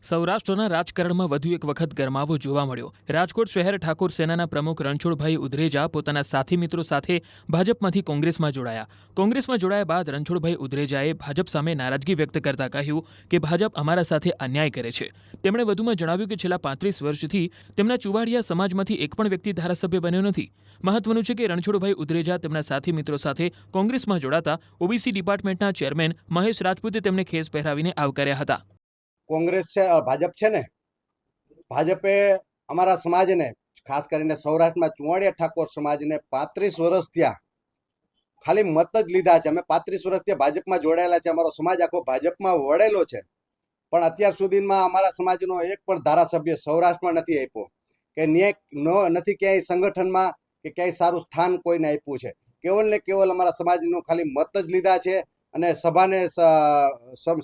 સૌરાષ્ટ્રના રાજકારણમાં વધુ એક વખત ગરમાવો જોવા મળ્યો. રાજકોટ શહેર ઠાકોર સેનાના પ્રમુખ રણછોડભાઈ ઉદરેજા પોતાના સાથી મિત્રો સાથે ભાજપમાંથી કોંગ્રેસમાં જોડાયા. કોંગ્રેસમાં જોડાયા બાદ રણછોડભાઈ ઉદરેજાએ ભાજપ સામે નારાજગી વ્યક્ત કરતા કહ્યું કે ભાજપ અમારા સાથે અન્યાય કરે છે. તેમણે વધુમાં જણાવ્યું કે છેલ્લા 35 વર્ષથી તેમના ચુવાડિયા સમાજમાંથી એક પણ વ્યક્તિ ધારાસભ્ય બન્યો નથી. મહત્વનું છે કે રણછોડભાઈ ઉદરેજા તેમના સાથી મિત્રો સાથે કોંગ્રેસમાં જોડાતા ઓબીસી ડિપાર્ટમેન્ટના ચેરમેન મહેશ રાજપૂતે તેમને ખેસ પહેરાવીને આવકાર્યા હતા. કોંગ્રેસ છે, ભાજપ છે ને, ભાજપે અમારા સમાજને, ખાસ કરીને સૌરાષ્ટ્રમાં ચુવાડિયા ઠાકોર સમાજને 35 વર્ષ થયા ખાલી મત જ લીધા છે. અમે 35 વર્ષથી ભાજપમાં જોડાયેલા છે. અમારો સમાજ આખો ભાજપમાં વળેલો છે, પણ અત્યાર સુધીમાં અમારા સમાજનો એક પણ ધારાસભ્ય સૌરાષ્ટ્રમાં નથી આપ્યો કે ન્યાય નથી ક્યાંય સંગઠનમાં કે ક્યાંય સારું સ્થાન કોઈને આપ્યું છે. કેવલ ને કેવલ અમારા સમાજનો ખાલી મત જ લીધા છે અને સભાને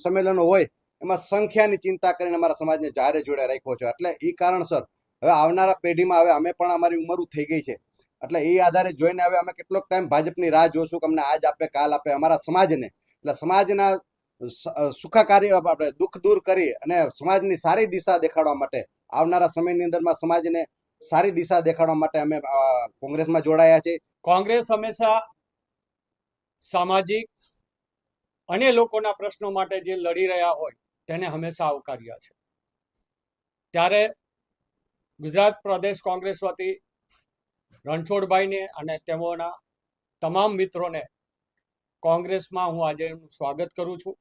સંમેલનો હોય એમાં સંખ્યાની ચિંતા કરીને અમારા સમાજને જારે જોડે રાખ્યો છે. એટલે એ કારણસર હવે આવનારા પેઢીમાં હવે અમે પણ અમારી ઉંમર થઈ ગઈ છે, એટલે એ આધારે જોઈને હવે અમે કેટલોક ટાઈમ ભાજપની રાહ જોશું કે અમને આજ આપે કાલ આપે. અમારા સમાજને એટલે સમાજના સુખાકારી આપણે દુઃખ દૂર કરી અને સમાજની સારી દિશા દેખાડવા માટે આવનારા સમયની અંદરમાં સમાજને સારી દિશા દેખાડવા માટે અમે કોંગ્રેસમાં જોડાયા છે. કોંગ્રેસ હંમેશા સામાજિક અને લોકોના પ્રશ્નો માટે જે લડી રહ્યા હોય તેને હંમેશા આવકાર્યા છે. ત્યારે ગુજરાત પ્રદેશ કોંગ્રેસ વતી રણછોડભાઈને અને તેમના તમામ મિત્રોને કોંગ્રેસમાં હું આજે એમનું સ્વાગત કરું છું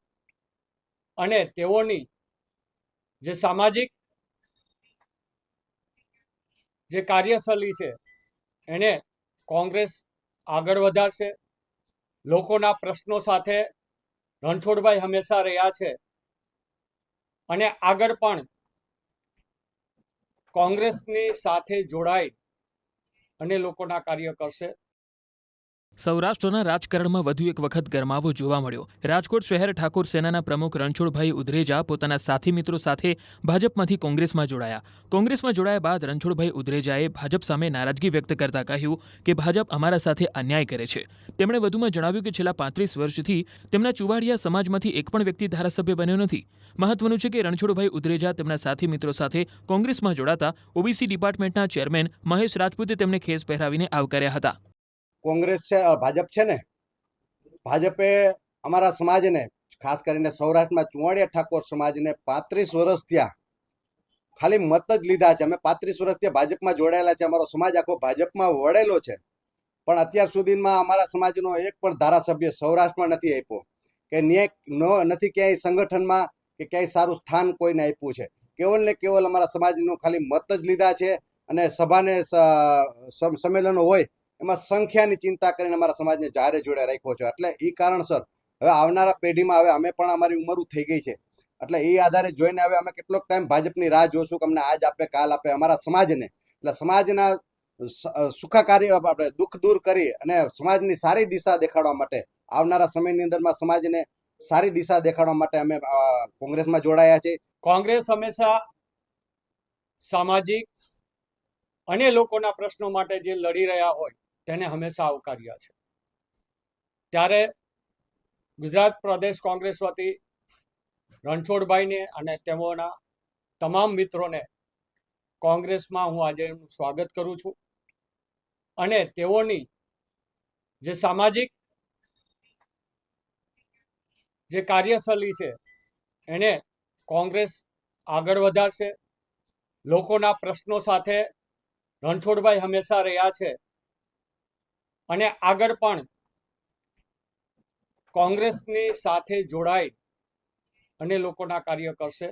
અને તેઓની જે સામાજિક જે કાર્યશૈલી છે એને કોંગ્રેસ આગળ વધારશે. લોકોના પ્રશ્નો સાથે રણછોડભાઈ હંમેશા રહ્યા છે અને આગળ પણ કોંગ્રેસની સાથે જોડાઈ અને લોકોના કાર્ય કરશે. સૌરાષ્ટ્રના રાજકારણમાં વધુ એક વખત ગરમાવો જોવા મળ્યો. રાજકોટ શહેર ઠાકોર સેનાના પ્રમુખ રણછોડભાઈ ઉદરેજા પોતાના સાથી મિત્રો સાથે ભાજપમાંથી કોંગ્રેસમાં જોડાયા. કોંગ્રેસમાં જોડાયા બાદ રણછોડભાઈ ઉદરેજાએ ભાજપ સામે નારાજગી વ્યક્ત કરતા કહ્યું કે ભાજપ અમારા સાથે અન્યાય કરે છે. તેમણે વધુમાં જણાવ્યું કે છેલ્લા 35 વર્ષથી તેમના ચુવાડિયા સમાજમાંથી એક પણ વ્યક્તિ ધારાસભ્ય બન્યો નથી. મહત્વનું છે કે રણછોડભાઈ ઉદરેજા તેમના સાથી મિત્રો સાથે કોંગ્રેસમાં જોડાતા ઓબીસી ડિપાર્ટમેન્ટના ચેરમેન મહેશ રાજપૂતે તેમને ખેસ પહેરાવીને આવકાર્યા હતા. કોંગ્રેસ છે, ભાજપ છે ને, ભાજપે અમારા સમાજને, ખાસ કરીને સૌરાષ્ટ્રમાં ચુવાડિયા ઠાકોર સમાજને 35 વર્ષ થયા ખાલી મત જ લીધા છે. અમે 35 વર્ષથી ભાજપમાં જોડાયેલા છે. અમારો સમાજ આખો ભાજપમાં વળેલો છે, પણ અત્યાર સુધીમાં અમારા સમાજનો એક પણ ધારાસભ્ય સૌરાષ્ટ્રમાં નથી આપ્યો કે ન્યાય નથી ક્યાંય સંગઠનમાં કે ક્યાંય સારું સ્થાન કોઈને આપ્યું છે. કેવલ ને કેવલ અમારા સમાજનો ખાલી મત જ લીધા છે અને સભાને સંમેલનો હોય એમાં સંખ્યાની ચિંતા કરીને અમારા સમાજને જારે જોડે રાખ્યો છે. એટલે એ કારણસર હવે આવનારા પેઢીમાં હવે અમે પણ અમારી ઉંમર થઈ ગઈ છે, એટલે એ આધારે જોઈને હવે અમે કેટલોક ટાઈમ ભાજપની રાહ જોશું કે અમને આજ આપે કાલ આપે. અમારા સમાજને એટલે સમાજના સુખાકારી આપણે દુઃખ દૂર કરી અને સમાજની સારી દિશા દેખાડવા માટે આવનારા સમયની અંદરમાં સમાજને સારી દિશા દેખાડવા માટે અમે કોંગ્રેસમાં જોડાયા છે. કોંગ્રેસ હંમેશા સામાજિક અને લોકોના પ્રશ્નો માટે જે લડી રહ્યા હોય તેને હંમેશા આવકાર્યા છે. ત્યારે ગુજરાત પ્રદેશ કોંગ્રેસ વતી રણછોડભાઈને અને તેમના તમામ મિત્રોને કોંગ્રેસમાં હું આજે એમનું સ્વાગત કરું છું અને તેઓની જે સામાજિક જે કાર્યશૈલી છે એને કોંગ્રેસ આગળ વધારશે. લોકોના પ્રશ્નો સાથે રણછોડભાઈ હંમેશા રહ્યા છે અને આગળ પણ કોંગ્રેસની સાથે જોડાઈ અને લોકોના કાર્ય કરશે.